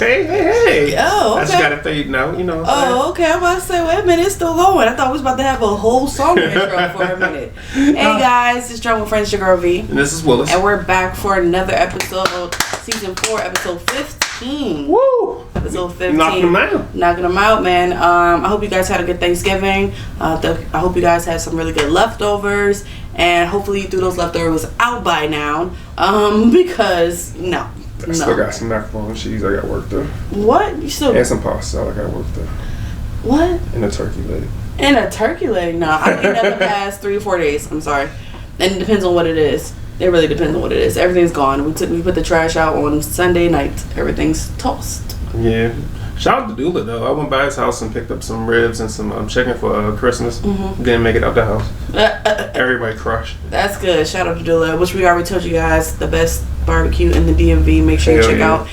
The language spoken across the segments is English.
Hey. Oh, okay. I just gotta fade now, you know. Oh, okay. I'm about to say, wait a minute, it's still going. I thought we was about to have a whole song intro for a minute. Hey guys, it's Drunk with Friends, your girl V. And this is Willis. And we're back for another episode, season 4, episode 15. Woo! Episode 15. Knocking them out, man. I hope you guys had a good Thanksgiving. I hope you guys had some really good leftovers. And hopefully you threw those leftovers out by now. Because, no. I still got some macaroni and cheese I got work though. What? You still? And some pasta I got work though. What? And a turkey leg. And a turkey leg? No, I think nothing past 3 or 4 days. I'm sorry. And it depends on what it is. It really depends on what it is. Everything's gone. We put the trash out on Sunday night. Everything's tossed. Yeah. Shout out to Dula though. I went by his house and picked up some ribs and some chicken for Christmas. Mm-hmm. Didn't make it out the house. Everybody crushed. That's good. Shout out to Dula, which we already told you guys, the best barbecue in the DMV. Make sure you check out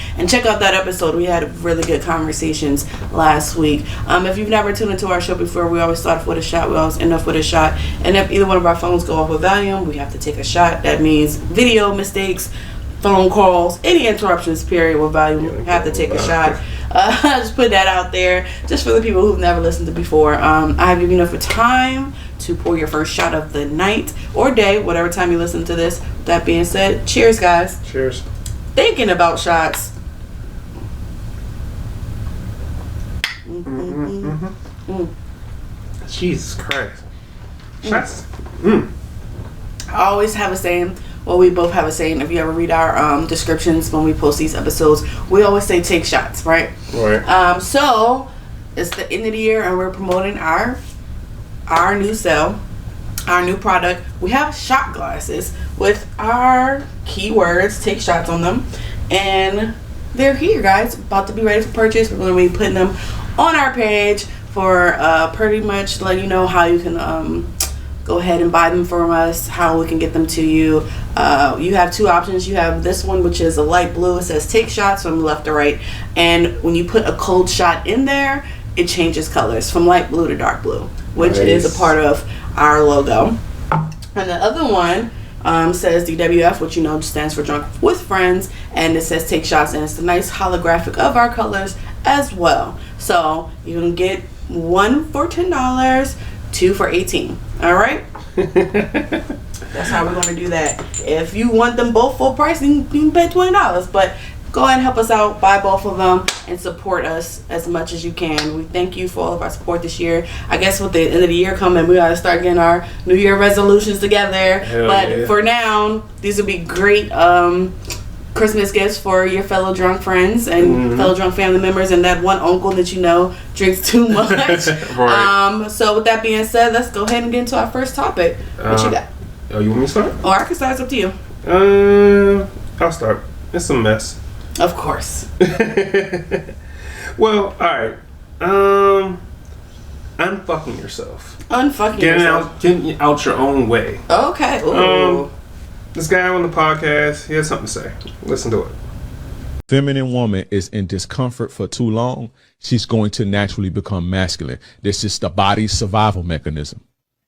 that episode. We had really good conversations last week. If you've never tuned into our show before, we always start off with a shot. We always end up with a shot. And if either one of our phones go off with volume, we have to take a shot. That means video mistakes, phone calls, any interruptions, period, with volume, have to take a shot. Just put that out there, just for the people who've never listened to before. I have given you enough time to pour your first shot of the night or day, whatever time you listen to this. That being said, cheers, guys. Cheers. Thinking about shots. Jesus Christ. Shots. I always have a saying. Well, we both have a saying. If you ever read our descriptions when we post these episodes, we always say take shots, right? Right. So it's the end of the year and we're promoting our new sale, our new product. We have shot glasses with our keywords, take shots on them, and they're here, guys, about to be ready for purchase. We're going to be putting them on our page for pretty much to let you know how you can go ahead and buy them from us, how we can get them to you. You have 2 options. You have this one, which is a light blue. It says take shots from left to right, and when you put a cold shot in there, it changes colors from light blue to dark blue, which is a part of our logo. And the other one says DWF, which you know stands for Drunk with Friends, and it says take shots, and it's a nice holographic of our colors as well. So you can get 1 for $10, 2 for $18. All right. That's how we're going to do that. If you want them both full price, you can pay $20, but go ahead and help us out, buy both of them, and support us as much as you can. We thank you for all of our support this year. I guess with the end of the year coming, we got to start getting our New Year resolutions together. For now, these would be great Christmas gifts for your fellow drunk friends and fellow drunk family members, and that one uncle that you know drinks too much. Right. So with that being said, let's go ahead and get into our first topic. What you got? Oh, you want me to start? Or I can start. It's up to you. I'll start. It's a mess. Of course. Well, alright. Unfucking yourself. Getting out your own way. Okay. Ooh. This guy on the podcast, he has something to say. Listen to it. Feminine woman is in discomfort for too long, she's going to naturally become masculine. This is the body's survival mechanism.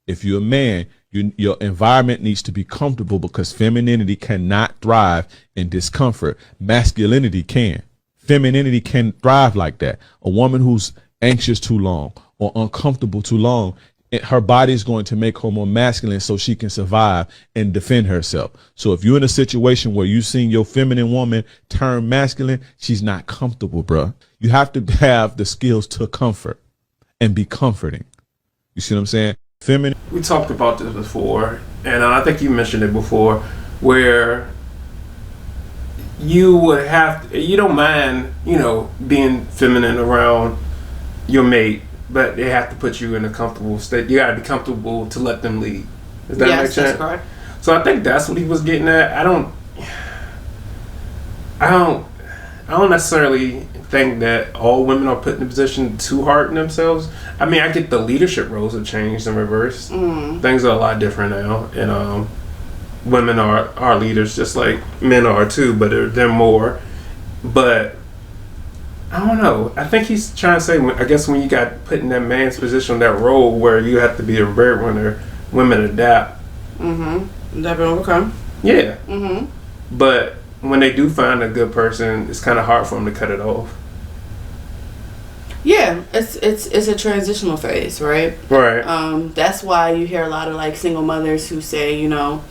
If you're a man, your environment needs to be comfortable, because femininity cannot thrive in discomfort. Masculinity can. Femininity can thrive like that. A woman who's anxious too long or uncomfortable too long, her body is going to make her more masculine so she can survive and defend herself. So if you're in a situation where you've seen your feminine woman turn masculine, she's not comfortable, bruh. You have to have the skills to comfort and be comforting. You see what I'm saying? Feminine. We talked about this before, and I think you mentioned it before, where you would you don't mind, being feminine around your mate, but they have to put you in a comfortable state. You gotta be comfortable to let them lead. Does that make sense? That's correct. So I think that's what he was getting at. I don't necessarily think that all women are put in a position too hard in themselves. I mean, I get the leadership roles have changed and reversed. Things are a lot different now, and women are leaders just like men are too, but they're more. But I don't know. I think he's trying to say, I guess when you got put in that man's position, that role where you have to be a breadwinner, women adapt. Adapt and overcome. Yeah. But when they do find a good person, it's kind of hard for them to cut it off. Yeah, it's a transitional phase, right? Right. That's why you hear a lot of like single mothers who say, you know,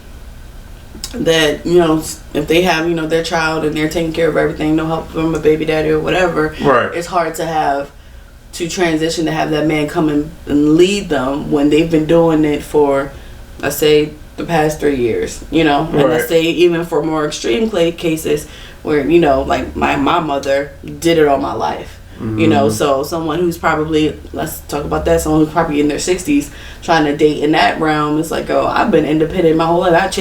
that, you know, if they have, you know, their child and they're taking care of everything, no help from a baby daddy or whatever, Right. it's hard to transition to have that man come and lead them when they've been doing it for, let's say, the past 3 years, you know, and let's say even for more extreme cases where, you know, like my mother did it all my life. You know, so someone who's probably, let's talk about that, someone who's probably in their 60s trying to date in that realm, it's like, oh, I've been independent my whole life.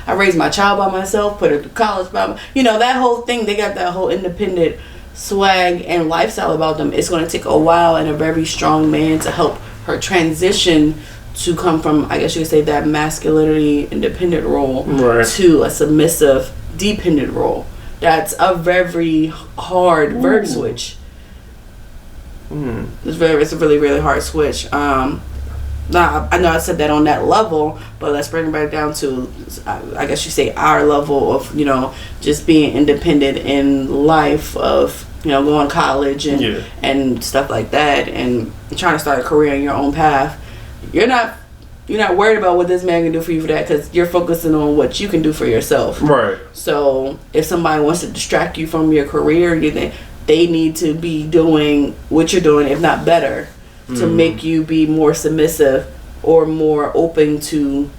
I raised my child by myself, put her through college by myself. You know, that whole thing, they got that whole independent swag and lifestyle about them. It's going to take a while and a very strong man to help her transition to come from, I guess you could say, that masculinity independent role to a submissive dependent role. That's a very hard verb switch. It's a really, really hard switch. Now, I know I said that on that level, but let's bring it back down to, I guess you say, our level of, you know, just being independent in life, of, you know, going to college and stuff like that, and trying to start a career in your own path. You're not worried about what this man can do for you for that, because you're focusing on what you can do for yourself. Right. So if somebody wants to distract you from your career, they need to be doing what you're doing, if not better, to make you be more submissive or more open to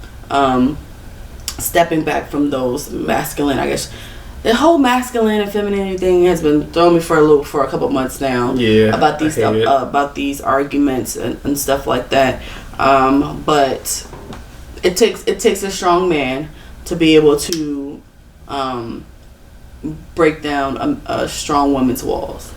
stepping back from those masculine, I guess. The whole masculine and feminine thing has been throwing me for a loop for a couple months now. Yeah, about these about these arguments and stuff like that. But it takes a strong man to be able to break down a strong woman's walls.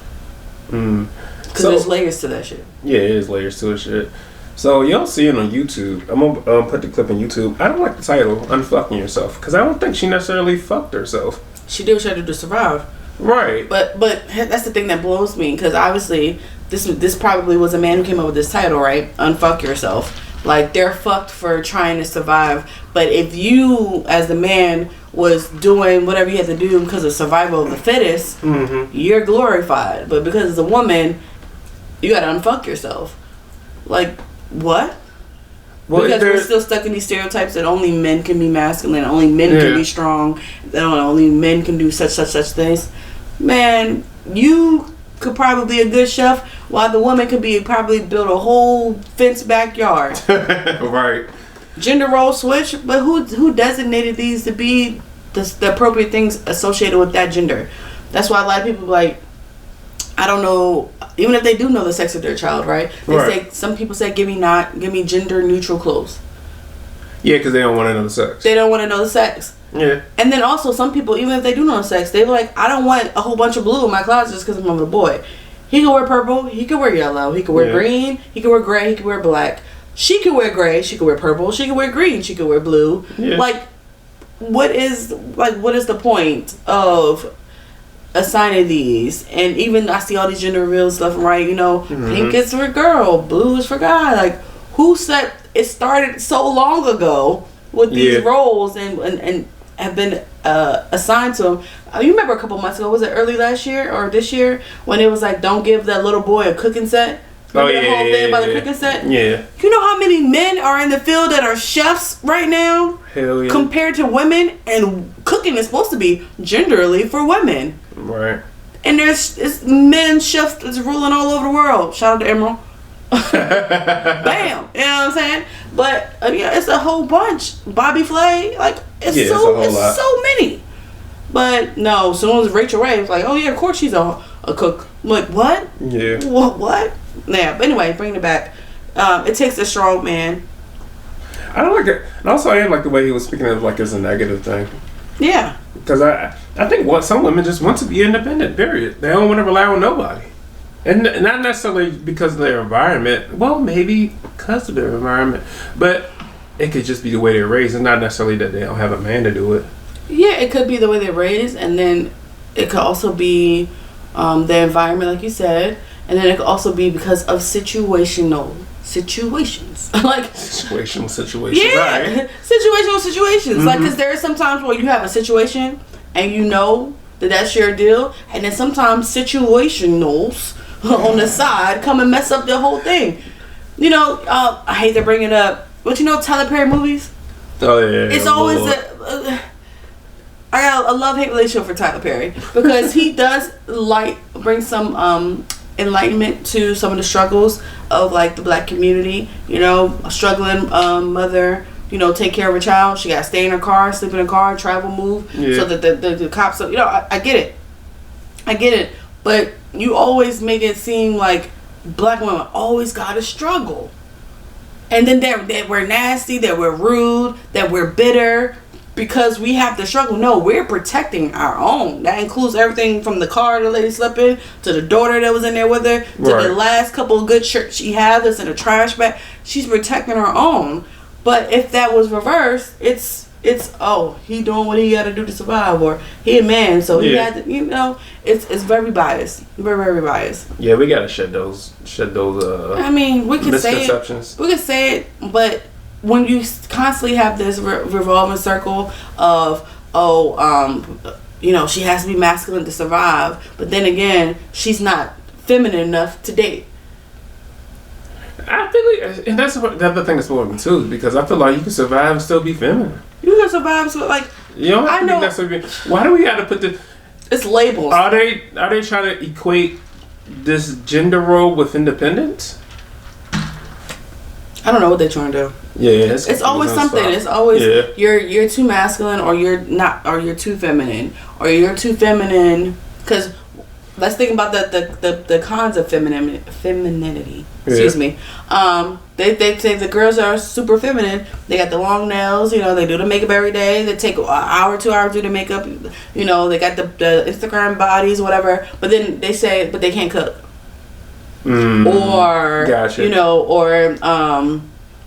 Because there's layers to that shit. Yeah, it is layers to that shit. So y'all see it on YouTube. I'm gonna put the clip on YouTube. I don't like the title, "Unfucking Yourself," because I don't think she necessarily fucked herself. She did what she had to do to survive. Right. But that's the thing that blows me, because obviously this probably was a man who came up with this title, right? Unfuck yourself. Like, they're fucked for trying to survive. But if you, as the man, was doing whatever you had to do because of survival of the fittest, you're glorified. But because as a woman, you gotta unfuck yourself. Like, what? Well, because we're still stuck in these stereotypes that only men can be masculine, only men can be strong, that only men can do such things. Man, you could probably be a good chef, while the woman could probably build a whole fenced backyard. Right. Gender role switch, but who designated these to be the appropriate things associated with that gender? That's why a lot of people like, I don't know, even if they do know the sex of their child, right? Some people say, give me gender neutral clothes. Yeah, because they don't want to know the sex. They don't want to know the sex. Yeah. And then also, some people, even if they do know the sex, they're like, I don't want a whole bunch of blue in my closet just because I'm a boy. He can wear purple, he can wear yellow, he can wear green, he can wear gray, he can wear black. She can wear gray, she can wear purple, she can wear green, she can wear blue. Yeah. Like, what is the point of assigning these? And even I see all these gender reveal stuff, right? You know, pink is for girl, blue is for guy. Like, who said it started so long ago with these roles and have been assigned to them? You remember a couple months ago, was it early last year or this year, when it was like, don't give that little boy a cooking set? Remember the whole thing about the cooking set? Yeah. You know how many men are in the field that are chefs right now? Hell yeah. Compared to women, and cooking is supposed to be genderly for women. Right. And it's men chefs that's ruling all over the world. Shout out to Emerald. Bam. You know what I'm saying? But it's a whole bunch. Bobby Flay, like it's so many. But no, as soon as Rachel Ray was like, oh yeah, of course she's a cook. I'm like, what? Yeah. What? Yeah. But anyway, bringing it back. It takes a strong man. I don't like it. And also, I didn't like the way he was speaking of like as a negative thing. Yeah. Because I think some women just want to be independent. Period. They don't want to rely on nobody. And not necessarily because of their environment. Well, maybe because of their environment. But it could just be the way they're raised. It's not necessarily that they don't have a man to do it. Yeah, it could be the way they're raised. And then it could also be the environment, like you said. And then it could also be because of situations. Like situational situations. Yeah, right. Situational situations. Like, because there are some times where you have a situation and you know that that's your deal. And then sometimes situationals on the side come and mess up the whole thing. You know, I hate to bring it up, but you know Tyler Perry movies? Oh yeah. It's always I got a love-hate relationship for Tyler Perry because he does bring some enlightenment to some of the struggles of like the black community. You know, a struggling mother, you know, take care of a child. She got to stay in her car, sleep in her car, travel, move, so that the cops. You know, I get it, but you always make it seem like black women always got to struggle, and then that we're nasty, that we're rude, that we're bitter. Because we have to struggle. No, we're protecting our own. That includes everything from the car the lady slept in, to the daughter that was in there with her, to the last couple of good shirts she had that's in a trash bag. She's protecting her own. But if that was reversed, it's he doing what he got to do to survive, or he a man, so he had to, you know, it's very biased, very biased. Yeah, we gotta shed those. I mean, we can misconceptions. say it, but when you constantly have this revolving circle of you know, she has to be masculine to survive, but then again, she's not feminine enough to date. I feel like, and that's the other thing that's important too, because I feel like you can survive and still be feminine. You can survive, so like you don't have to be necessarily. Why do we got to put the? It's labels. Are they trying to equate this gender role with independence? I don't know what they're trying to do. Yeah, it's always something. It's always you're too masculine, or you're not, or you're too feminine, or you're too feminine. Because let's think about the cons of femininity. Excuse me. They say the girls are super feminine. They got the long nails. You know, they do the makeup every day. They take an hour, 2 hours to do the makeup. You know, they got the Instagram bodies, whatever. But then they say, but they can't cook. Or gotcha. You know, or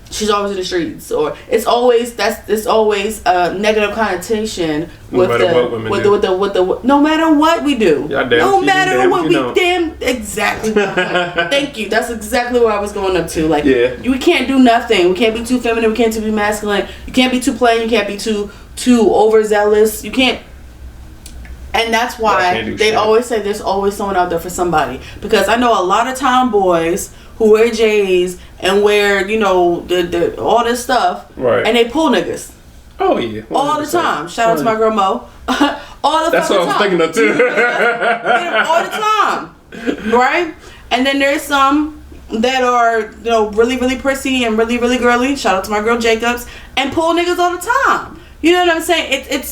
she's always in the streets, or it's always a negative connotation with the no matter what we do, no matter what we exactly. Thank you. That's exactly what I was going up to. Like, we can't do nothing. We can't be too feminine. We can't be masculine. You can't be too plain. You can't be too overzealous. You can't. And that's why they always say there's always someone out there for somebody. Because I know a lot of tomboys who wear J's and wear, you know, the all this stuff, right? And they pull niggas. Oh yeah, 100%. All the time. Shout out to my girl Mo. All the That's what I was thinking of too. All the time, right? And then there's some that are, you know, really really prissy and really really girly. Shout out to my girl Jacobs, and pull niggas all the time. You know what I'm saying?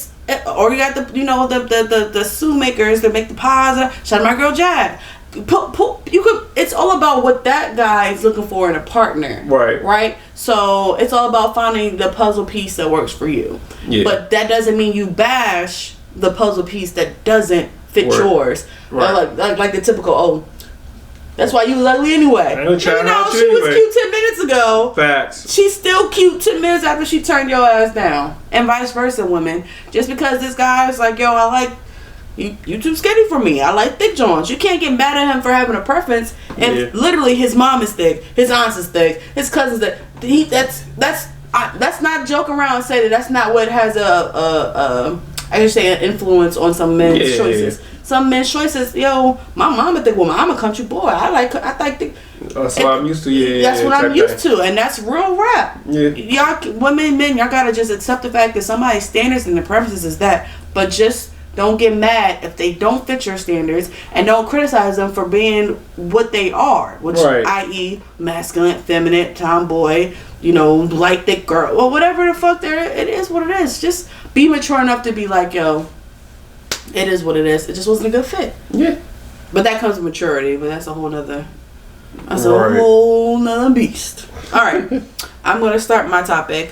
Or you got the sue makers that make the pies. Shout out to my girl Jag. It's all about what that guy is looking for in a partner, right? So it's all about finding the puzzle piece that works for you. But that doesn't mean you bash the puzzle piece that doesn't fit yours. Like the typical, that's why you was ugly anyway. Even though she was cute 10 minutes ago, facts, she's still cute 10 minutes after she turned your ass down, and vice versa. Women, just because this guy is like, yo, I like you too skinny for me, I like thick joints, you can't get mad at him for having a preference. And literally his mom is thick, his aunt is thick, his cousins that's not joking around and say that's not what has I should say an influence on some men's choices. Some men's choices, yo, my mama think, well, I'm a country boy, I think that's what I'm used to. That's what I'm used to, and that's real rap. Y'all women, men, y'all gotta just accept the fact that somebody's standards and their preferences is that, but just don't get mad if they don't fit your standards, and don't criticize them for being what they are, which i.e. masculine, feminine, tomboy, you know, like thick girl, or whatever the fuck it is what it is. Just be mature enough to be like, yo, it is what it is. It just wasn't a good fit. But that comes with maturity, but that's a whole nother beast. All right. I'm going to start my topic.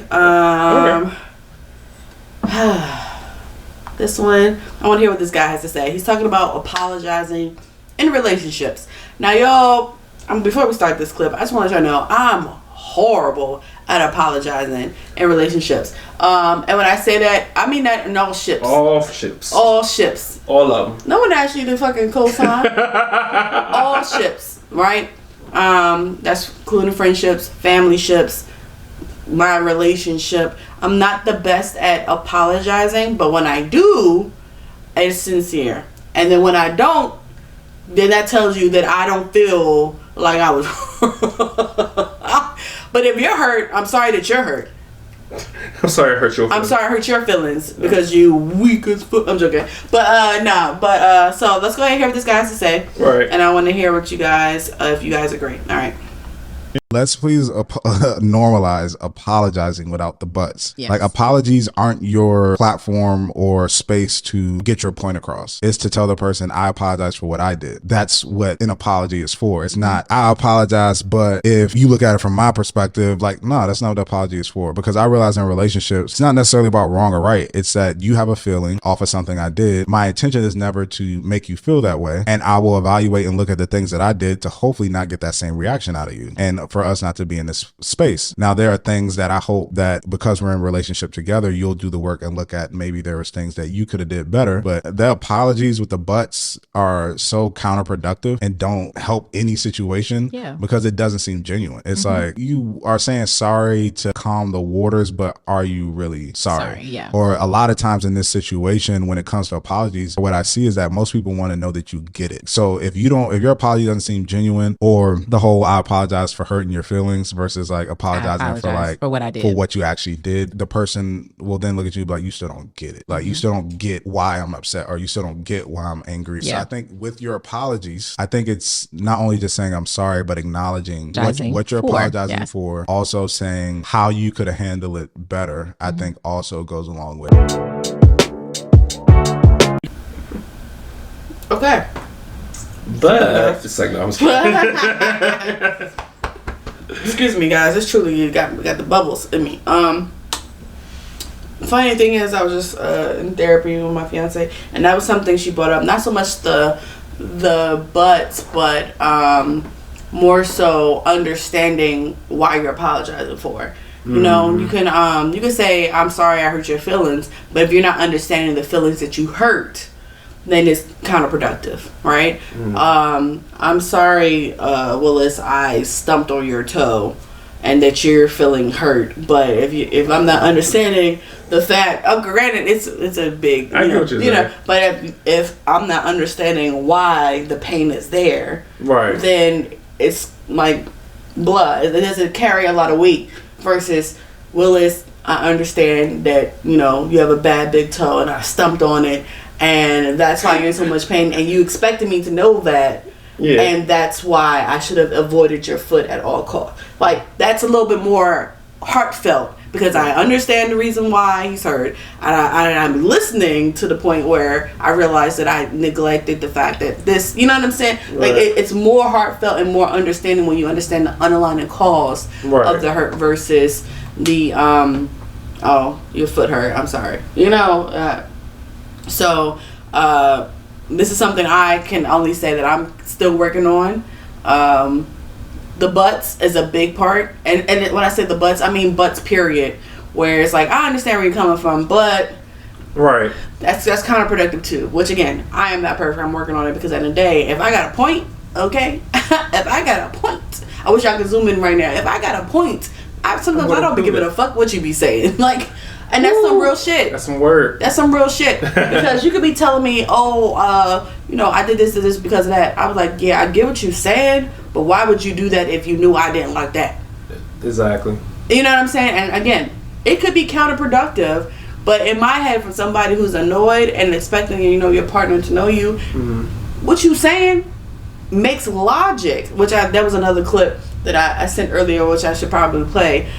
This one, I want to hear what this guy has to say. He's talking about apologizing in relationships. Now, y'all, before we start this clip, I just want to let y'all know I'm horrible at apologizing in relationships. And when I say that, I mean that in all ships. All ships. All ships. All of them. No one asked you to fucking co-sign. All ships, right? That's including friendships, family ships, my relationship. I'm not the best at apologizing, but when I do, it's sincere. And then when I don't, then that tells you that I don't feel like I was. But if you're hurt, I'm sorry that you're hurt. I'm sorry I hurt your feelings. I'm sorry I hurt your feelings because you weak as fuck. I'm joking. But so let's go ahead and hear what this guy has to say. Right. And I want to hear what you guys, if you guys agree. All right. Let's please normalize apologizing without the buts. Yes. Like, apologies aren't your platform or space to get your point across. It's to tell the person, I apologize for what I did. That's what an apology is for. It's not, I apologize, but if you look at it from my perspective, like, no, that's not what the apology is for. Because I realize in relationships, it's not necessarily about wrong or right. It's that you have a feeling off of something I did. My intention is never to make you feel that way. And I will evaluate and look at the things that I did to hopefully not get that same reaction out of you. And for us not to be in this space. Now, there are things that I hope that because we're in a relationship together, you'll do the work and look at maybe there was things that you could have did better. But the apologies with the buts are so counterproductive and don't help any situation because it doesn't seem genuine. It's like you are saying sorry to calm the waters, but are you really sorry? Yeah. Or a lot of times in this situation, when it comes to apologies, what I see is that most people want to know that you get it. So if your apology doesn't seem genuine, or the whole I apologize for hurting your feelings versus like apologizing for what I did, for what you actually did, the person will then look at you like, you still don't get it. Like, you still don't get why I'm upset, or you still don't get why I'm angry. So I think with your apologies, I think it's not only just saying I'm sorry, but acknowledging what you're apologizing for. Also saying how you could have handled it better, I think also goes along with it. Okay. But it's like, no, I'm sorry. Excuse me, guys. It's truly, we got the bubbles in me. Funny thing is, I was just in therapy with my fiance, and that was something she brought up. Not so much the buts, but more so understanding why you're apologizing for. You know, you can say, I'm sorry I hurt your feelings, but if you're not understanding the feelings that you hurt, then it's counterproductive, right? I'm sorry, Willis, I stumped on your toe, and that you're feeling hurt. But if I'm not understanding the fact, granted, it's a big, you know, but if I'm not understanding why the pain is there, right, then it's like blood. It doesn't carry a lot of weight. Versus, Willis, I understand that, you know, you have a bad big toe and I stumped on it, and that's why you're in so much pain, and you expected me to know that, and that's why I should have avoided your foot at all costs. Like, that's a little bit more heartfelt, because I understand the reason why he's hurt, and I'm listening to the point where I realized that I neglected the fact that this, you know what I'm saying? Right. Like, it's more heartfelt and more understanding when you understand the underlying cause of the hurt versus the oh, your foot hurt, I'm sorry, you know. So this is something I can only say that I'm still working on. The buts is a big part, and when I say the buts, I mean buts period, where it's like, I understand where you're coming from, but that's counterproductive too, which again, I am not perfect, I'm working on it, because at the end of the day, if I got a point, okay, if I got a point, I wish I could zoom in right now, if I got a point, sometimes I don't be giving a fuck what you be saying, like, and that's some real shit. That's some word. That's some real shit. Because you could be telling me, you know, I did this because of that. I was like, yeah, I get what you said, but why would you do that if you knew I didn't like that? Exactly. You know what I'm saying? And again, it could be counterproductive, but in my head, for somebody who's annoyed and expecting, you know, your partner to know you, what you saying makes logic. Which that was another clip that I sent earlier, which I should probably play.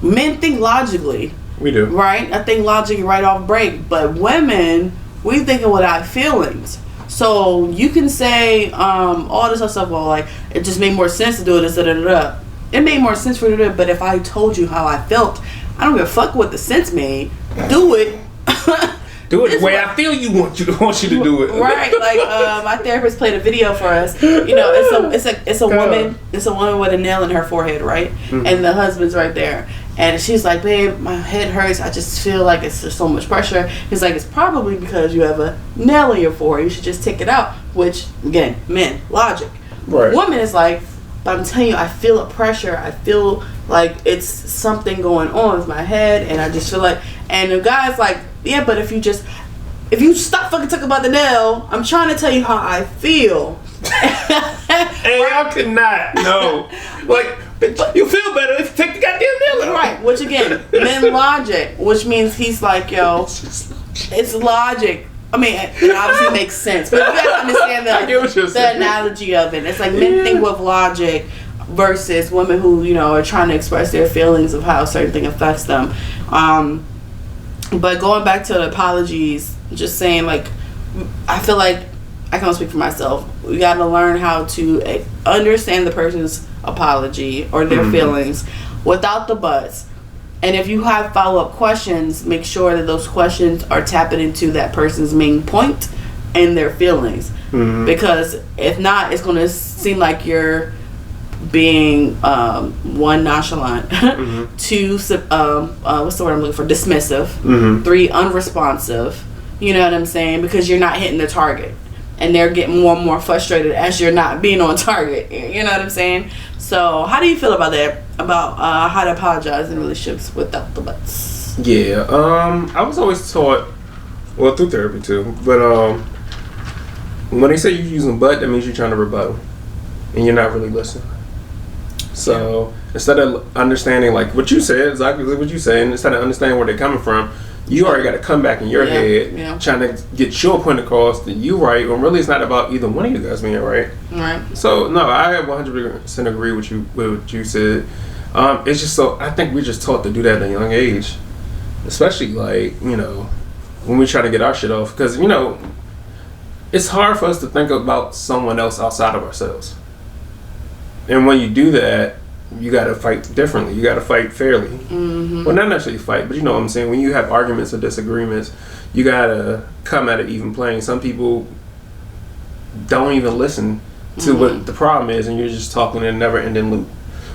Men think logically. We do. Right? I think logically right off break. But women, we thinking without feelings. So you can say all this other stuff, well, like, it just made more sense to do this, It made more sense for you to do it, but if I told you how I felt, I don't give a fuck what the sense made. Do it. Do it the way I feel you want you to do it. Right. Like, my therapist played a video for us. You know, it's a woman. It's a woman with a nail in her forehead, right? And the husband's right there. And she's like, babe, my head hurts. I just feel like it's just so much pressure. He's like, it's probably because you have a nail in your forehead. You should just take it out. Which, again, men, logic. Right. Woman is like, but I'm telling you, I feel a pressure. I feel like it's something going on with my head. And I just feel like, and the guy's like, yeah, but if you just, if you stop fucking talking about the nail, I'm trying to tell you how I feel. Hey, I could not. No. Like, you feel better if you take the goddamn nail out. Right, which again, men logic, which means he's like, yo, it's logic. I mean, it obviously makes sense, but you gotta understand the analogy of it. It's like men think with logic versus women who, you know, are trying to express their feelings of how a certain thing affects them. But going back to the apologies, just saying, like, I feel like I can only speak for myself. We got to learn how to understand the person's apology or their feelings without the buts. And if you have follow-up questions, make sure that those questions are tapping into that person's main point and their feelings. Because if not, it's going to seem like you're being one, nonchalant, two, what's the word I'm looking for, dismissive, three, unresponsive. You know what I'm saying? Because you're not hitting the target. And they're getting more and more frustrated as you're not being on target. You know what I'm saying? So, how do you feel about that? About how to apologize in relationships without the buts? Yeah, I was always taught, well, through therapy too, but when they say you're using but, that means you're trying to rebuttal. And you're not really listening. So, instead of understanding, like, what you said, exactly what you said, instead of understanding where they're coming from, you already got to come back in your head, trying to get your point across that you right, when really it's not about either one of you guys being right. Right. So, no, I 100% agree with what you said. It's just so, I think we're just taught to do that at a young age. Especially, like, you know, when we try to get our shit off. Because, you know, it's hard for us to think about someone else outside of ourselves. And when you do that, you got to fight differently. You got to fight fairly. Well, not necessarily fight, but you know what I'm saying. When you have arguments or disagreements, you got to come at an even plane. Some people don't even listen to what the problem is, and you're just talking in a never-ending loop.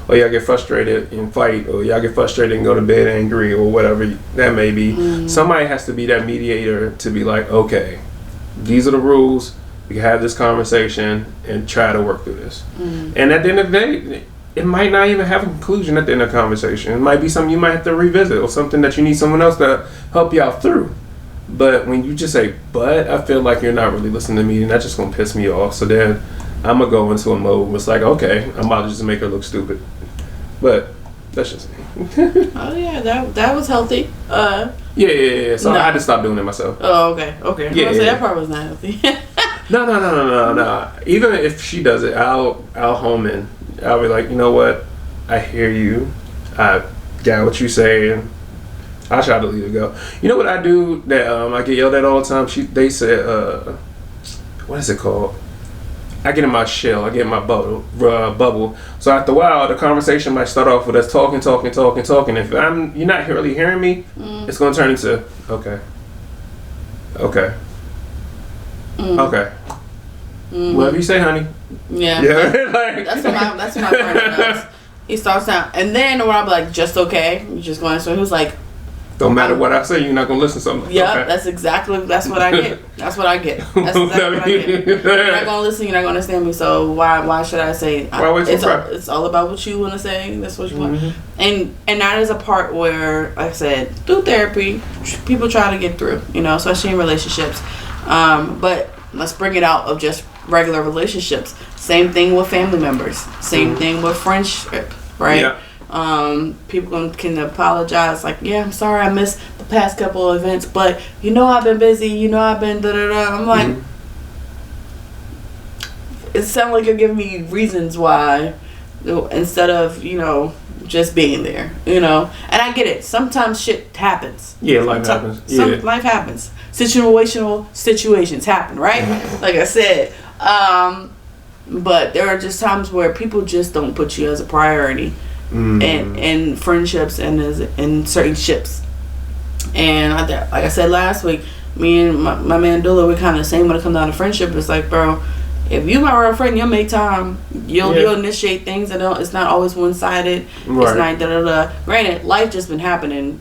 Or y'all get frustrated and fight, or y'all get frustrated and go to bed angry, or whatever that may be. Somebody has to be that mediator to be like, okay, these are the rules. We can have this conversation and try to work through this. And at the end of the day, it might not even have a conclusion at the end of the conversation. It might be something you might have to revisit, or something that you need someone else to help you out through. But when you just say, but, I feel like you're not really listening to me, and that's just going to piss me off. So then I'm going to go into a mode where it's like, okay, I'm about to just make her look stupid. But that's just me. Oh, yeah, that was healthy. Yeah. So I had to stop doing it myself. Oh, okay. Yeah, that part was not healthy. No. Even if she does it, I'll home in. I'll be like, you know what? I hear you. I got what you saying. I try to leave it go. You know what I do that I get yelled at all the time? They said, what is it called? I get in my shell. I get in my bubble. So after a while, the conversation might start off with us talking. If you're not really hearing me, it's going to turn into, okay. Whatever you say, honey. Yeah. Like, that's what my partner does. He starts out, and then when I'm like, just okay, you just going to answer. He was like, don't matter what I say, you're not gonna listen to something. Yeah, okay. That's what I get. That's exactly what I get. You're not gonna listen. You're not gonna understand me. So why should I say? It's all about what you want to say. That's what you want. And that is a part where, like I said, through therapy, people try to get through. You know, especially in relationships. But let's bring it out of just regular relationships. Same thing with family members. Same thing with friendship. Right. Yeah. People can apologize like, yeah, I'm sorry I missed the past couple of events, but you know I've been busy, you know I've been da-da-da. I'm like, it sounds like you're giving me reasons why instead of, you know, just being there, you know. And I get it. Sometimes shit happens. Yeah, life happens. Life happens. Situations happen, right? Like I said. But there are just times where people just don't put you as a priority. And friendships and in certain ships. And like I said last week, me and my man Dula, we're kind of the same when it comes down to friendship. It's like, bro, if you my real friend, you'll make time. You'll initiate things. It's not always one-sided. Right. It's not da-da-da. Granted, life just been happening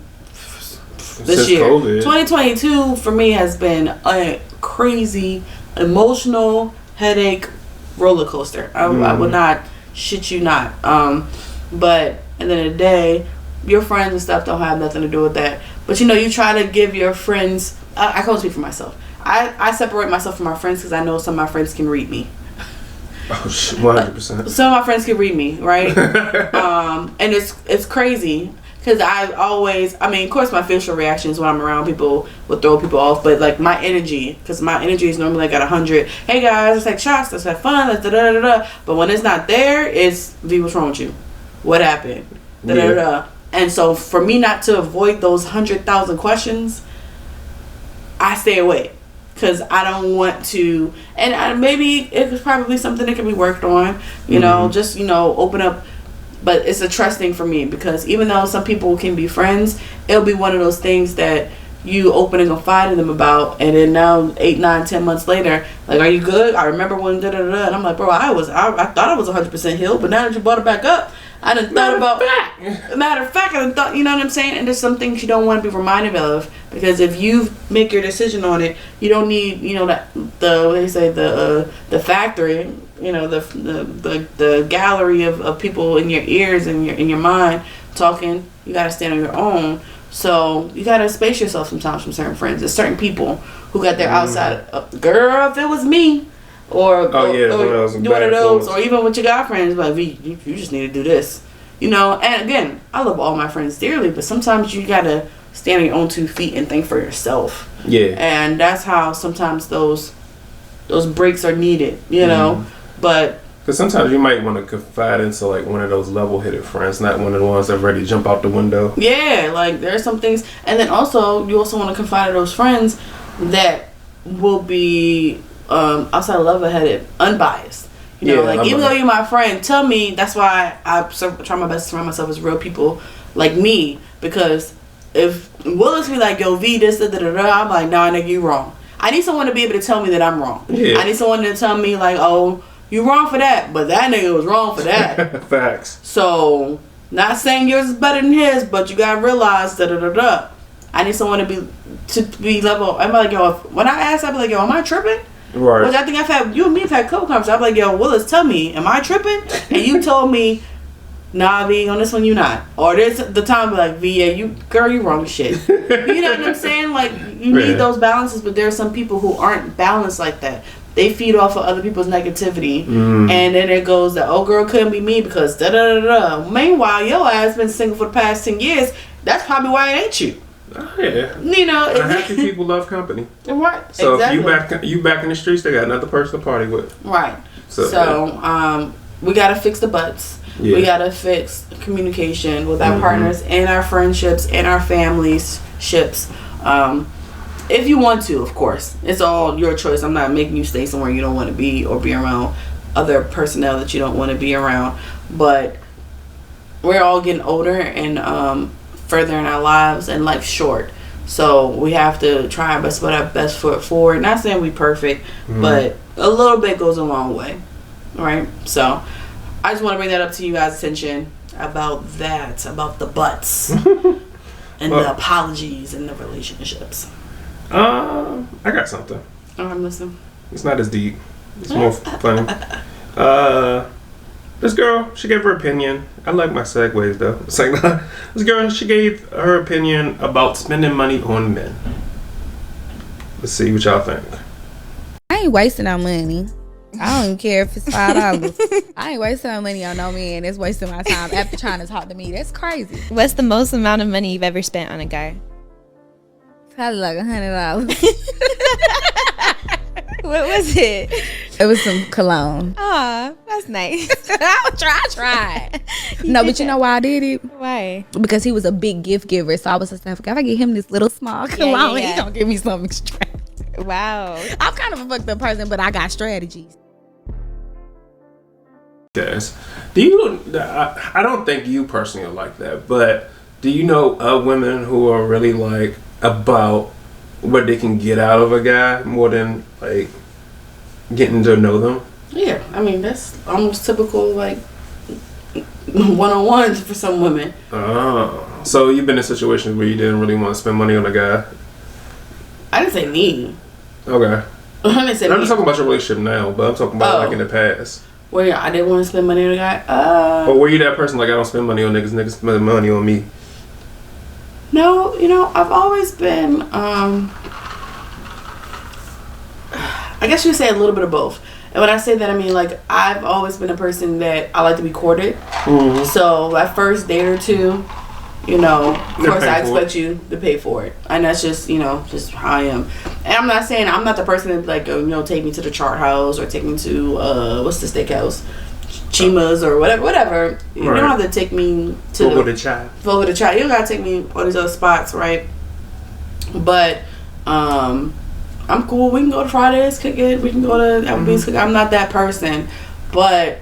this year. COVID. 2022 for me has been a crazy, emotional headache roller coaster. I would not shit you not. But at the end of the day, your friends and stuff don't have nothing to do with that. But you try to give your friends. I can't speak for myself. I separate myself from my friends because I know some of my friends can read me. Oh shit, 100%. Some of my friends can read me, right? And it's crazy because of course my facial reactions when I'm around people will throw people off, but like my energy, because my energy is normally like at 100. Hey guys, let's take shots, let's have fun, let's da da da da. But when it's not there, it's V, what's wrong with you? What happened? Da da da. And so for me not to avoid those 100,000 questions, I stay away. Because I don't want to, and maybe it's probably something that can be worked on, just, open up. But it's a trust thing for me, because even though some people can be friends, it'll be one of those things that you open and confide in them about, and then now 8, 9, 10 months later, like, are you good? I remember when da da da, and I'm like, bro, I thought I was 100% healed, but now that you brought it back up, I done thought about. Matter of fact, I done thought. You know what I'm saying? And there's some things you don't want to be reminded of, because if you make your decision on it, you don't need what they say, the factory, the gallery of people in your ears and in your mind talking. You got to stand on your own. So you got to space yourself sometimes from certain friends. There's certain people who got their outside. Girl, if it was me. Or one of those, or even with your guy friends, like, you just need to do this, And again, I love all my friends dearly, but sometimes you gotta stand on your own 2 feet and think for yourself. Yeah. And that's how sometimes those breaks are needed, But because sometimes you might want to confide into like one of those level-headed friends, not one of the ones that are ready to jump out the window. Yeah, like there are some things, and then also you also want to confide in those friends that will be. Outside of level-headed, unbiased. Even though you're my friend, tell me. That's why I try my best to surround myself as real people like me. Because if Willis be like, yo, V, this, da da da, I'm like, nah, nigga, you wrong. I need someone to be able to tell me that I'm wrong. Yeah. I need someone to tell me like, oh, you wrong for that, but that nigga was wrong for that. Facts. So, not saying yours is better than his, but you gotta realize da da da da. I need someone to be level. I'm like, yo, when I ask, I be like, yo, am I tripping? Right. Which I think you and me have had a couple conversations. I'm like, yo, Willis, tell me, am I tripping? And you told me, nah, V, on this one you not. Or there's the time like, V, yeah, you wrong as shit. You know what I'm saying? Like, you need those balances, but there are some people who aren't balanced like that. They feed off of other people's negativity, and then it goes that, oh, girl, couldn't be me because da da da da. Meanwhile, your ass been single for the past 10 years. That's probably why it ain't you. Oh, yeah. Happy people love company. Right. So exactly. if you back in the streets, they got another person to party with. Right. So we gotta fix the butts. Yeah. We gotta fix communication with our partners and our friendships and our families ships. If you want to, of course, it's all your choice. I'm not making you stay somewhere you don't want to be or be around other personnel that you don't want to be around. But we're all getting older and further in our lives, and life's short, so we have to try our best, put our best foot forward. Not saying we perfect, but a little bit goes a long way, right? So I just want to bring that up to you guys' attention about the butts and the apologies and the relationships. I got something. Oh, I'm listening. It's not as deep. It's more funny. This girl, she gave her opinion. I like my segues though. It's like, this girl, she gave her opinion about spending money on men. Let's see what y'all think. I ain't wasting our money. I don't even care if it's $5. I ain't wasting our money on no man. It's wasting my time after trying to talk to me. That's crazy. What's the most amount of money you've ever spent on a guy? Probably like $100. What was it? It was some cologne. Aw, that's nice. I tried. No, but you know why I did it? Why? Because he was a big gift giver. So I was just like, if I get him this little small cologne, he gonna give me something extravagant. Wow. I'm kind of a fucked up person, but I got strategies. Yes. I don't think you personally are like that, but do you know women who are really like about what they can get out of a guy more than like getting to know them? Yeah, I mean that's almost typical like one-on-ones for some women. Oh, so you've been in situations where you didn't really want to spend money on a guy? I didn't say me. Okay. I didn't say I'm me. not talking about your relationship now, but I'm talking about like in the past. Where I didn't want to spend money on a guy. Or were you that person like I don't spend money on niggas? Niggas spend money on me. No, I've always been, I guess you could say a little bit of both. And when I say that, I mean, like, I've always been a person that I like to be courted. Mm-hmm. So, that first date or two, of course I expect you to pay for it. And that's just, just how I am. And I'm not saying, I'm not the person that, like, take me to the Chart House or take me to, what's the steakhouse? Chima's or whatever. You don't have to take me to Fogo de Chai. You don't gotta take me all these other spots, right? But, I'm cool. We can go to Fridays, cook it. We can go to Applebee's, cook it. I'm not that person. But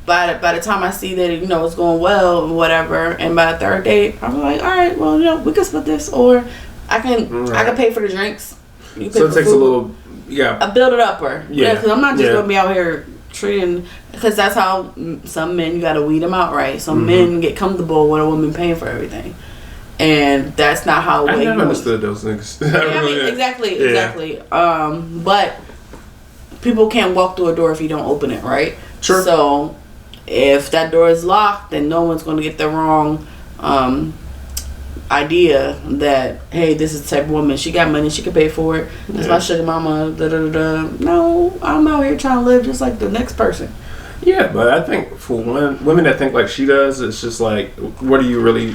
by the time I see that, it's going well and whatever, and by the third date, I'm like, all right, well, we can split this, or I can pay for the drinks. You pay so it for takes food. a little, I build it upper. Yeah. Because I'm not just going to be out here treating, because that's how some men, you got to weed them out, right? Some men get comfortable with a woman paying for everything. And that's not how I never understood those niggas. Exactly. But people can't walk through a door if you don't open it, right? Sure. So if that door is locked, then no one's going to get the wrong idea that, hey, this is the type of woman, she got money, she can pay for it. That's my sugar mama. No, I'm out here trying to live just like the next person. Yeah, but I think for women that think like she does, it's just like, what are you really?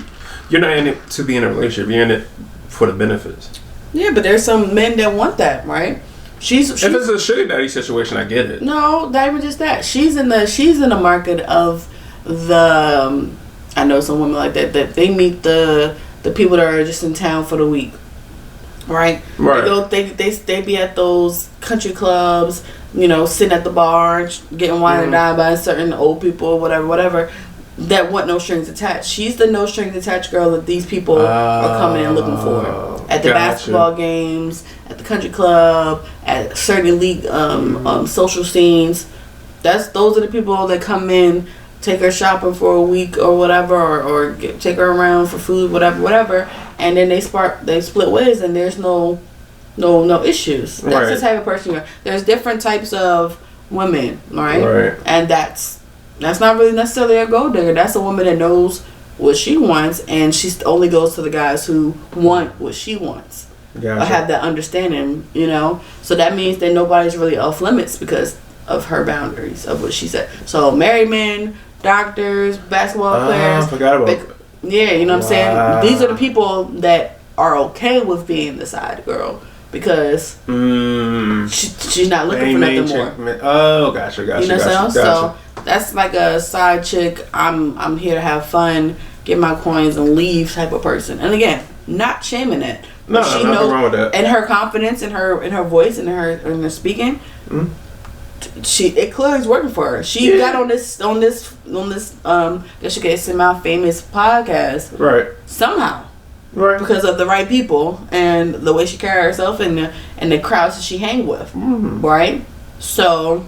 You're not in it to be in a relationship. You're in it for the benefits. Yeah, but there's some men that want that, right? She's if it's a sugar daddy situation, I get it. No, not even just that. She's in the market of the. I know some women like that they meet the people that are just in town for the week, right? Right. They be at those country clubs, sitting at the bar, getting wine and dine by certain old people, whatever. That want no strings attached. She's the no strings attached girl that these people are coming and looking for at the basketball games, at the country club, at certain elite social scenes. Those are the people that come in, take her shopping for a week or whatever, or take her around for food, whatever, and then they split ways, and there's no issues. That's the type of person you are. There's different types of women, right? And that's not really necessarily a gold digger. That's a woman that knows what she wants, and she only goes to the guys who want what she wants. Gotcha. Or have that understanding, So that means that nobody's really off limits because of her boundaries of what she said. So married men, doctors, basketball players. I forgot about yeah, you know what I'm saying? These are the people that are okay with being the side girl. Because she's not looking for nothing more. Oh, gotcha. You know what I'm saying? So that's like a side chick. I'm here to have fun, get my coins, and leave type of person. And again, not shaming it. No, she nothing wrong with that. And her confidence, and her voice, and her speaking, it clearly is working for her. She got on this guess you could say my famous podcast, right? Somehow. Right. Because of the right people and the way she carries herself and the crowds that she hang with. Right? So,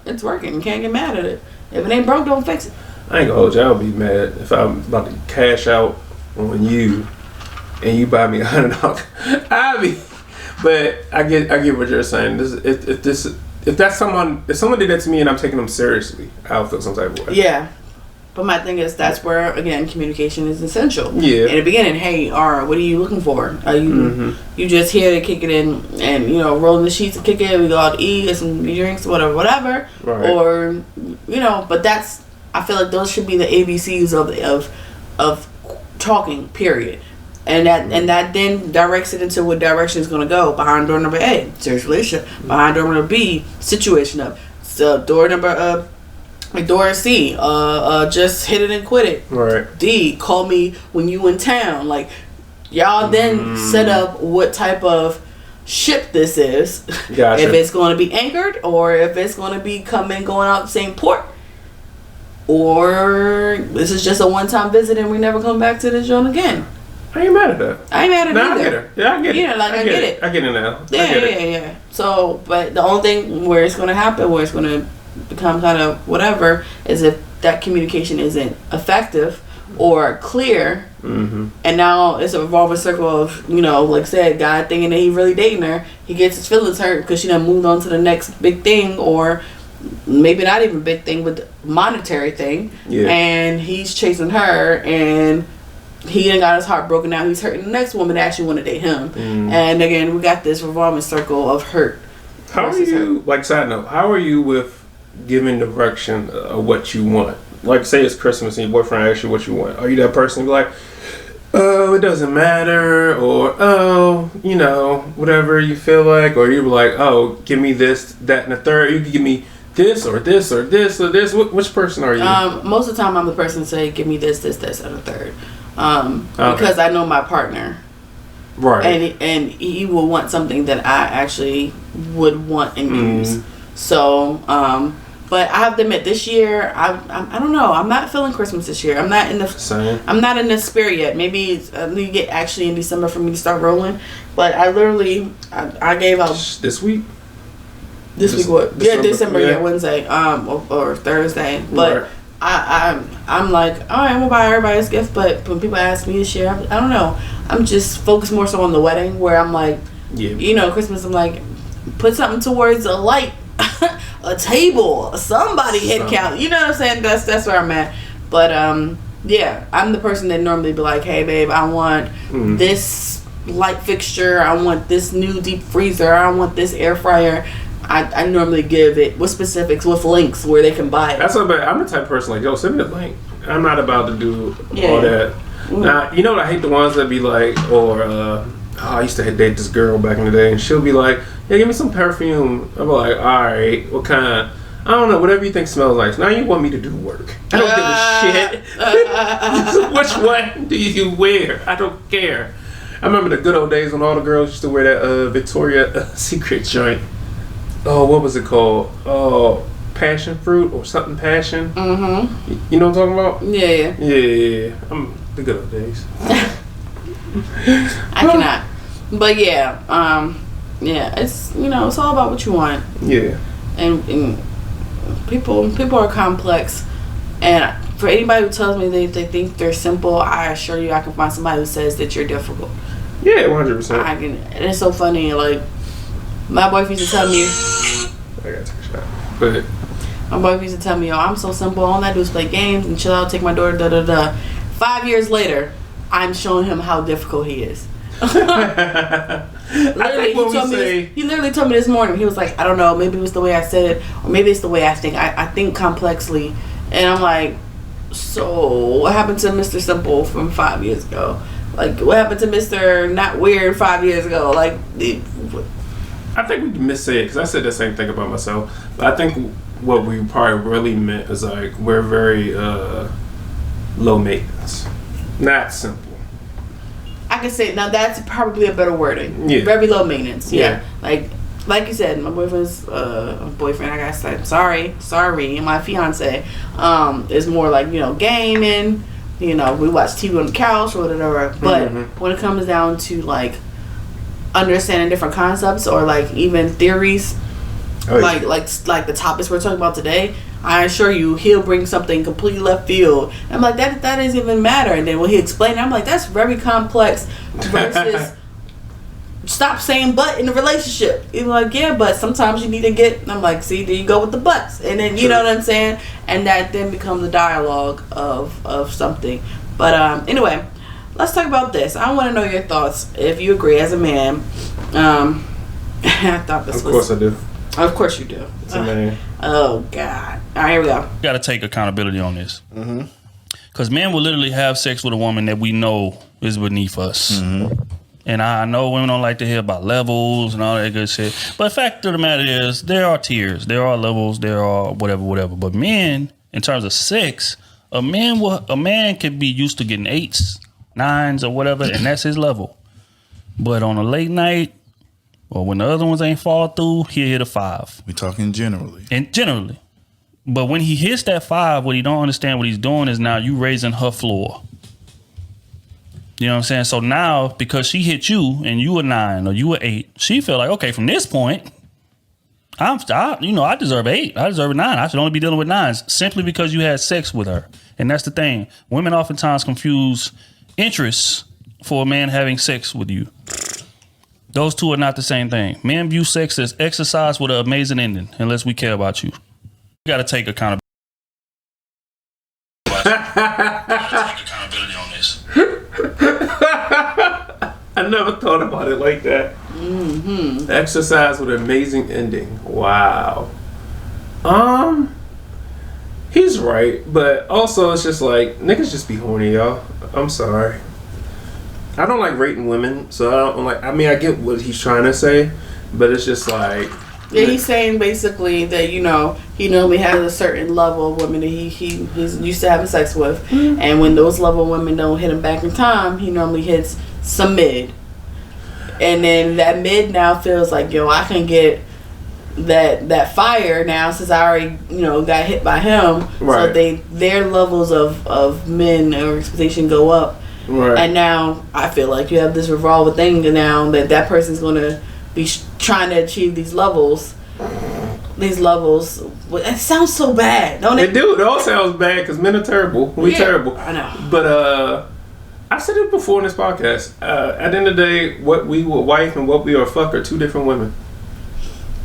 it's working. You can't get mad at it. If it ain't broke, don't fix it. I ain't gonna hold you. I'll be mad if I'm about to cash out on you and you buy me $100. I'll be. But I get what you're saying. If someone did that to me and I'm taking them seriously, I'll feel some type of way. Yeah. But my thing is, that's where, again, communication is essential. Yeah. In the beginning, hey, what are you looking for? Are you you just here to kick it in and, rolling the sheets and kick it, we go out to eat, get some drinks, whatever. Right. Or, but that's, I feel like those should be the ABCs of talking, period. And that then directs it into what direction it's going to go. Behind door number A, serious relationship. Behind door number B, situation up. So door number door C, just hit it and quit it. Right. D, call me when you in town. Like, y'all then set up what type of ship this is. Gotcha. If it's going to be anchored, or if it's going to be going out the same port, or this is just a one-time visit and we never come back to this joint again. I ain't mad at that. I ain't mad at it either. I get it. Yeah, I get it. Yeah, like I get it. I get it now. Yeah. So, but the only thing where it's going to happen, where it's going to become kind of whatever, is if that communication isn't effective or clear, and now it's a revolving circle of, like I said, guy thinking that he really dating her, he gets his feelings hurt because she done moved on to the next big thing, or maybe not even big thing, but monetary thing, and he's chasing her, and he done got his heart broken out. He's hurting the next woman that actually want to date him. And again, we got this revolving circle of hurt. How are you, like, side note, how are you with giving direction of what you want? Like, say it's Christmas and your boyfriend asks you what you want. Are you that person who be like, oh, it doesn't matter, or, oh, you know, whatever you feel like, or you be like, oh, give me this, that, and the third. You can give me this, or this, or this, or this. Which person are you? Most of the time, I'm the person to say, give me this, this, this, and the third. Because I know my partner. Right. And he will want something that I actually would want and use. So, but I have to admit, this year I don't know. I'm not feeling Christmas this year. I'm not in the Same. I'm not in the spirit yet. Maybe it's, you get actually in December for me to start rolling. But I literally I gave out this week. This week what? December. Yeah. Wednesday. Or Thursday. But Right. I'm like, all right, I'm gonna buy everybody a gift. But when people ask me this year, I don't know. I'm just focused more so on the wedding, where I'm like, you know, Christmas. I'm like, put something towards a light, a table, somebody head count. You know what I'm saying? That's where I'm at. But yeah, I'm the person that normally be like, hey babe, I want this light fixture. I want this new deep freezer. I want this air fryer. I normally give it with specifics, with links where they can buy it. That's what I'm the type of person like, yo, send me the link. I'm not about to do all that. Now, you know what? I hate the ones that be like, or I used to date this girl back in the day, and she'll be like, yeah, give me some perfume. I'm like, all right, what kind? I don't know, whatever you think smells nice. Now you want me to do work. I don't give a shit. Which one do you wear? I don't care. I remember the good old days when all the girls used to wear that Victoria's Secret joint. Oh, what was it called? Oh, passion fruit or something passion. You know what I'm talking about? Yeah. The good old days. I cannot. But yeah, it's, you know, it's all about what you want. Yeah. And people are complex, and for anybody who tells me they think they're simple, I assure you I can find somebody who says that you're difficult. Yeah, 100%. I can, and it's so funny. Like, my boyfriend used to tell me, I gotta take a shot. But my boyfriend used to tell me, oh, I'm so simple. All I do is play games and chill out, take my daughter, da da da. 5 years later, I'm showing him how difficult he is. Literally, he literally told me this morning. He was like, I don't know, maybe it was the way I said it, or maybe it's the way I think. I think complexly. And I'm like, so what happened to Mr. Simple from 5 years ago? Like, what happened to Mr. Not Weird 5 years ago? Like, I think we can missay it, because I said the same thing about myself. But I think what we probably really meant is like, we're very low maintenance, not simple. I can say, now that's probably a better wording. Yeah. Very low maintenance. Yeah. Like you said, my boyfriend's boyfriend, I gotta say, sorry, my fiance is more like, you know, gaming, you know, we watch TV on the couch or whatever. But when it comes down to like understanding different concepts or like even theories, like the topics we're talking about today, I assure you he'll bring something completely left field. I'm like, that doesn't even matter. And then when he explained it, I'm like, that's very complex versus stop saying but in the relationship. He's like, yeah, but sometimes you need to get, and I'm like, see, there you go with the buts. And then, you know what I'm saying? And that then becomes a dialogue of something. But anyway, let's talk about this. I want to know your thoughts, if you agree as a man. I thought this was... Of course I do. Of course you do. It's a man. Oh, God. All right, here we go. We got to take accountability on this. Because men will literally have sex with a woman that we know is beneath us. And I know women don't like to hear about levels and all that good shit. But the fact of the matter is, there are tiers, there are levels, there are whatever. But men, in terms of sex, a man can be used to getting 8s, 9s, or whatever, and that's his level. But on a late night, or when the other ones ain't fall through, he'll hit a 5. We talking generally. And generally. But when he hits that 5, what he don't understand what he's doing is now you raising her floor. You know what I'm saying? So now, because she hit you and you a 9 or you a 8, she feel like, okay, from this point, I deserve 8. I deserve a 9. I should only be dealing with 9s simply because you had sex with her. And that's the thing. Women oftentimes confuse interest for a man having sex with you. Those two are not the same thing. Men view sex as exercise with an amazing ending, unless we care about you. You got to take accountability. Take accountability on this. I never thought about it like that. Mm-hmm. Exercise with an amazing ending. Wow. He's right, but also it's just like niggas just be horny, y'all. I'm sorry. I don't like rating women, so I don't like. I mean, I get what he's trying to say, but it's just like. Yeah, he's saying basically that he normally has a certain level of women that he's used to having sex with, and when those level of women don't hit him back in time, he normally hits some mid, and then that mid now feels like, yo, I can get that fire now since I already got hit by him. Right. So their levels of men or expectation go up, right. And now I feel like you have this revolving thing now that person's gonna be trying to achieve these levels. It sounds so bad, don't it? It do. It all sounds bad because men are terrible. We terrible. I know. But I said it before in this podcast. At the end of the day, what we were wife and what we are fuck are two different women.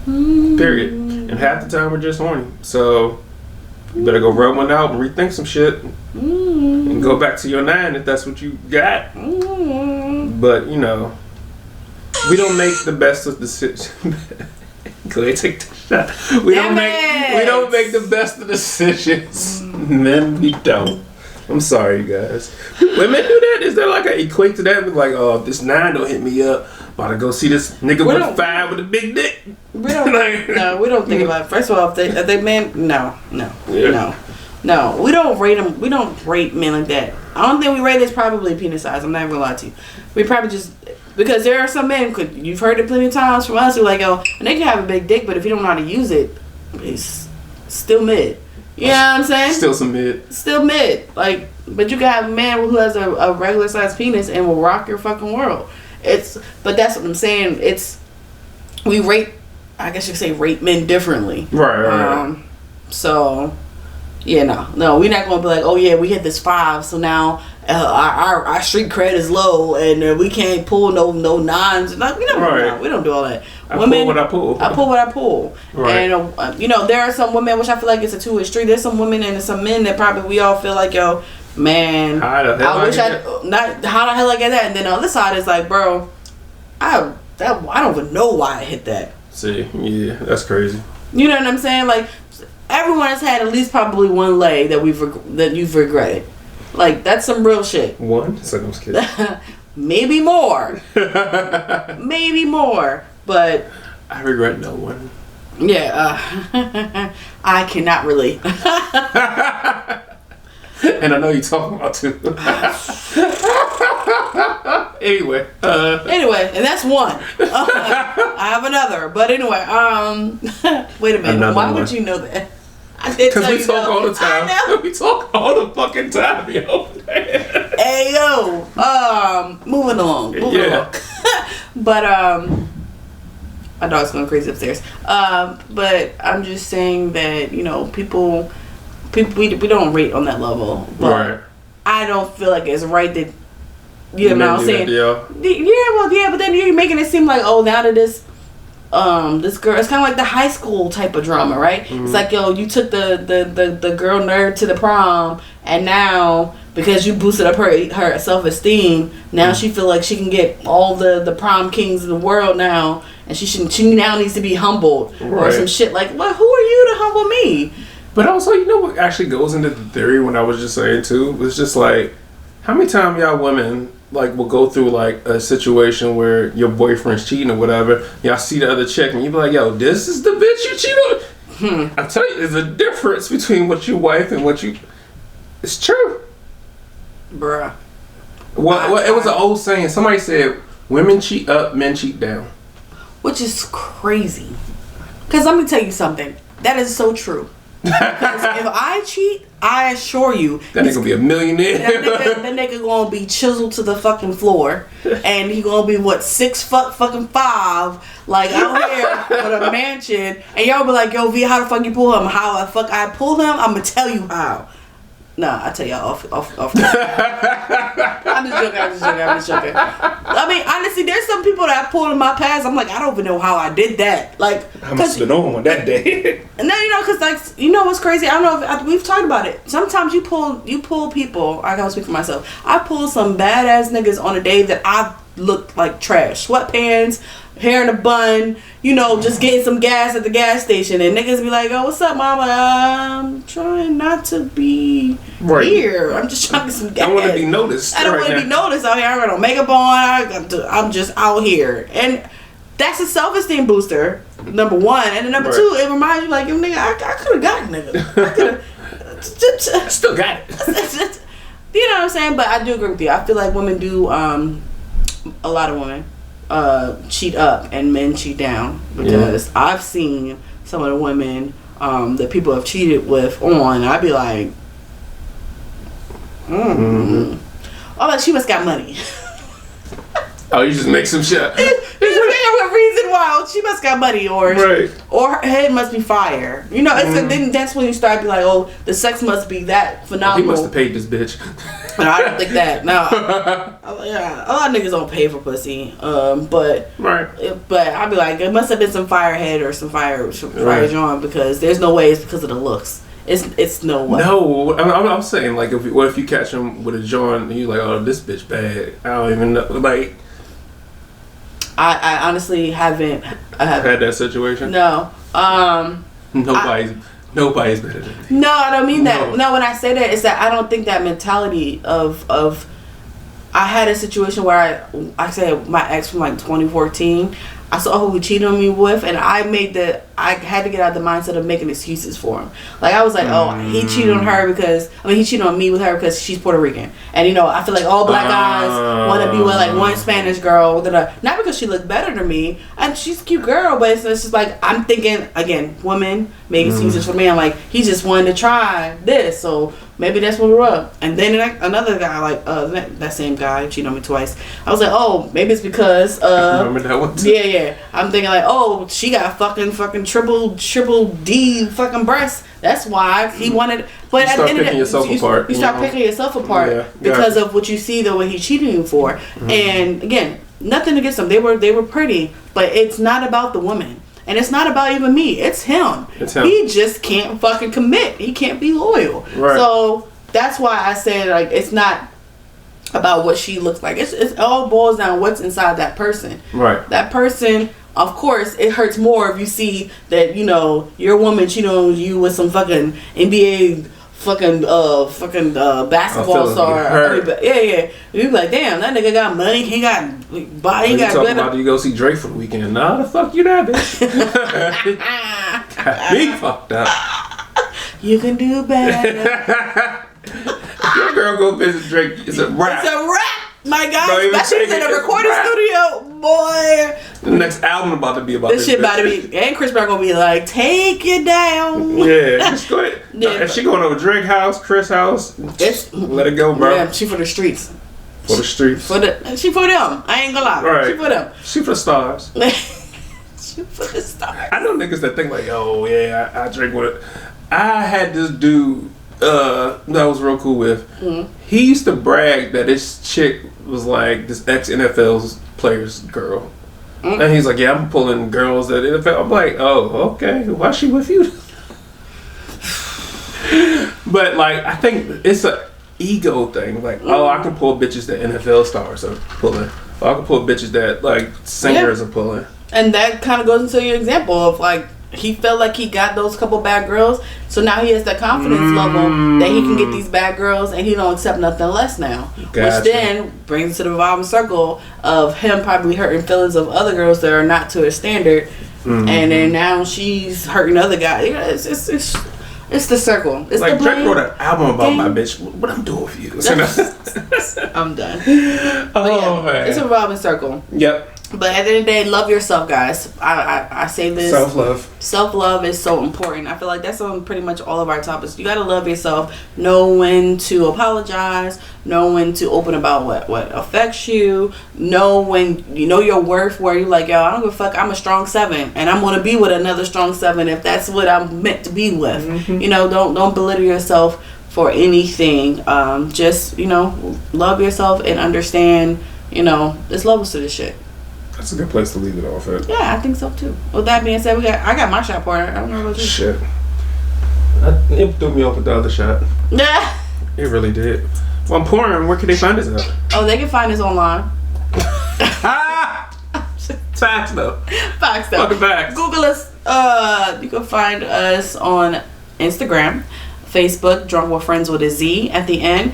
Period. And half the time we're just horny. So you better go rub one out and rethink some shit. And go back to your 9 if that's what you got. But we don't make the best of decisions. Go ahead, take the shot. We don't make the best of decisions. Men, we don't. I'm sorry, you guys. Women do that? Is there like an equate to that? Like, oh, if this 9 don't hit me up, about to go see this nigga with a 5 with a big dick. We don't. No, we don't think about it. First of all, if they men, no. We don't rate them. We don't rate men like that. I don't think we rate is probably penis size. I'm not even gonna lie to you. We probably just because there are some men. You've heard it plenty of times from us. Who like, yo, and they can have a big dick, but if you don't know how to use it, it's still mid. You know what I'm saying? Still some mid. Still mid. Like, but you can have a man who has a regular sized penis and will rock your fucking world. But that's what I'm saying. We rate. I guess you could say rate men differently. Right. So. Yeah, no, we're not gonna be like, oh yeah, we hit this 5, so now our street cred is low and we can't pull no 9s. Like, we don't do all that. I pull what I pull. Right. And there are some women which I feel like it's a 2-way street. There's some women and some men that probably we all feel like, yo, man, how the hell I get that. And then on the other side is like, bro, I don't even know why I hit that. See, yeah, that's crazy. You know what I'm saying? Like. Everyone has had at least probably one leg that you've regretted. Like, that's some real shit. One? So I'm just kidding. Maybe more. But I regret no one. Yeah, I cannot relate. And I know you're talking about too. Anyway, and that's one. I have another, but anyway, wait a minute. Why would you know that? Because we talk all the time. We talk all the fucking time, yo. Hey yo, moving along. But my dog's going crazy upstairs. But I'm just saying that people we don't rate on that level. But right. I don't feel like it's right that what I'm saying. Yeah, but then you're making it seem like, oh, now that this girl, it's kind of like the high school type of drama, right? Mm-hmm. It's like, yo, you took the girl nerd to the prom, and now because you boosted up her self-esteem, now she feel like she can get all the prom kings in the world now, and she now needs to be humbled or some shit like, well, who are you to humble me? But also, what actually goes into the theory when I was just saying too was just like, how many times y'all women will go through like a situation where your boyfriend's cheating or whatever, y'all see the other chick and you be like, yo, this is the bitch you cheat on. I'm telling you, there's a difference between what you wife and what you. It's true, bruh. Well, it was an old saying. Somebody said, "Women cheat up, men cheat down," which is crazy. Cause let me tell you something. That is so true. Because if I cheat, I assure you, that nigga gonna be a millionaire. That nigga gonna be chiseled to the fucking floor, and he gonna be 6'5", like out here with a mansion, and y'all be like, yo, V, how the fuck you pull him? How the fuck I pull him? I'm gonna tell you how. Nah, I tell y'all off. I'm just joking. I mean, honestly, there's some people that I pulled in my past. I'm like, I don't even know how I did that. Like, I must have been on that day. And then, because like, you know what's crazy? I don't know if we've talked about it. Sometimes you pull people. I gotta speak for myself. I pull some badass niggas on a day that I looked like trash, sweatpants, hair in a bun, just getting some gas at the gas station, and niggas be like, "Oh, what's up, mama? I'm trying not to be here. I'm just trying to get some gas. I want to be noticed. I don't want to be noticed out here. I got no makeup on. I'm just out here." And that's a self-esteem booster, number one. And then number two, it reminds you, like, yo, nigga, I could have gotten nigga. I could have. Still got it. You know what I'm saying? But I do agree with you. I feel like women do, a lot of women cheat up and men cheat down, because I've seen some of the women that people have cheated with on. I'd be like, oh, like, she must got money. Oh, you just make some shit. A reason why she must got money, or her head must be fire. Then that's when you start to be like, oh, the sex must be that phenomenal. He must have paid this bitch. No, I don't think that. No, yeah, a lot of niggas don't pay for pussy. But I'd be like, it must have been some fire head or some fire John, because there's no way it's because of the looks. It's no way. No, I'm saying, like, what if you catch him with a joint and you like, oh, this bitch bad. I don't even know, like. I honestly haven't had that situation. No. Nobody's better than me. No, I don't mean that. No, when I say that, it's that I don't think that mentality of I had a situation where I said my ex from like 2014. I saw who he cheated on me with, and I had to get out of the mindset of making excuses for him. Like, I was like, oh, he cheated on her he cheated on me with her because she's Puerto Rican. And, I feel like all black guys want to be with, like, one Spanish girl. Not because she looked better than me, and she's a cute girl, but it's just like, I'm thinking, again, women make excuses for me. I'm like, he just wanted to try this, so maybe that's what we're up. And then another guy, like, that same guy cheated on me twice. I was like, oh, maybe it's because, remember that one too? Yeah. I'm thinking like, oh, she got fucking triple D fucking breasts. That's why he wanted. But at the end of the day, you start picking yourself apart because of what you see the way he's cheating you for. And again, nothing against them. They were pretty, but it's not about the woman. And it's not about even me. It's him. He just can't fucking commit. He can't be loyal. Right. So that's why I said, like, it's not about what she looks like. It all boils down what's inside that person. Right. That person, of course, it hurts more if you see that, your woman cheating on you with some fucking NBA fucking basketball star. Yeah. You be like, damn, that nigga got money. He got body. He got talking about you go see Drake for the weekend. Nah, the fuck you that bitch. Got me fucked up. You can do better. If your girl go visit Drake, it's a rap. It's a rap, my guy. Especially in a recording studio, boy. The next album about to be about this shit. About to be, and Chris Brown gonna be like, take it down. Yeah, just go ahead. If she going over Drake house, Chris house, let it go, bro. Yeah, she for the streets. For the streets. She for them. I ain't gonna lie. Right. She for them. She for the stars. She for the stars. I know niggas that think like, oh yeah, I drink with it. I had this dude that I was real cool with. He used to brag that this chick was like this ex-NFL player's girl. And he's like, yeah, I'm pulling girls at NFL. I'm like, oh, okay. Why is she with you? But like, I think it's a ego thing. Like, oh, I can pull bitches that NFL stars are pulling. Or I can pull bitches that like singers are pulling. And that kind of goes into your example of like, he felt like he got those couple bad girls, so now he has that confidence level that he can get these bad girls, and he don't accept nothing less now. Gotcha. Which then brings to the revolving circle of him probably hurting feelings of other girls that are not to his standard, and then now she's hurting other guys. Yeah, it's the circle. It's like the Drake wrote an album about my bitch. What I'm doing for you? I'm done. Man. It's a revolving circle. Yep. But at the end of the day, love yourself, guys. I say this. Self-love. Self-love is so important. I feel like that's on pretty much all of our topics. You got to love yourself. Know when to apologize. Know when to open about what affects you. Know when you know your worth, where you're like, yo, I don't give a fuck. I'm a strong 7. And I'm going to be with another strong 7 if that's what I'm meant to be with. Don't belittle yourself for anything. Just, love yourself and understand, there's levels to this shit. That's a good place to leave it off at. Yeah, I think so too. With that being said, I got my shot poured. I don't know about you. Shit. It threw me off with the other shot. Yeah. It really did. Well, I'm pouring. Where can they find us at? Oh, they can find us online. Facts though. Facts though. Fucking facts. Google us. You can find us on Instagram, Facebook, Drunk with Friends with a Z at the end.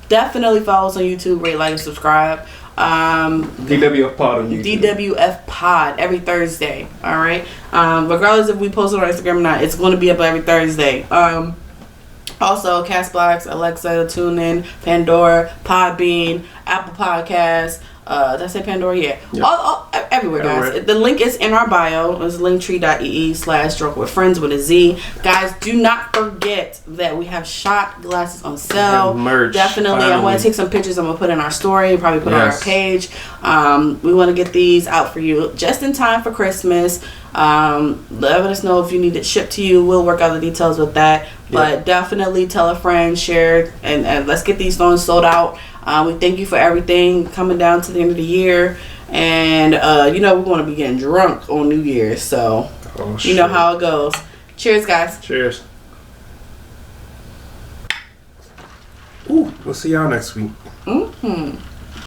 Definitely follow us on YouTube, rate, like, and subscribe. DWF Pod on YouTube. DWF Pod every Thursday. All right. Regardless if we post it on Instagram or not, it's going to be up every Thursday. Also, Castbox, Alexa, TuneIn, Pandora, Podbean, Apple Podcasts. Did I say Pandora? Yeah. Yep. All everywhere, guys. Everywhere. The link is in our bio. It's linktree.ee/drunk with friends with a Z. Guys, do not forget that we have shot glasses on sale. Merch. Definitely. Finally. I'm going to take some pictures. I'm going to put in our story. Probably put on our Yes. page. We want to get these out for you just in time for Christmas. Let us know if you need it shipped to you. We'll work out the details with that. But definitely tell a friend, share, and let's get these phones sold out. We thank you for everything coming down to the end of the year. And, we're going to be getting drunk on New Year's. So, you know how it goes. Cheers, guys. Cheers. Ooh, we'll see y'all next week. Mm-hmm.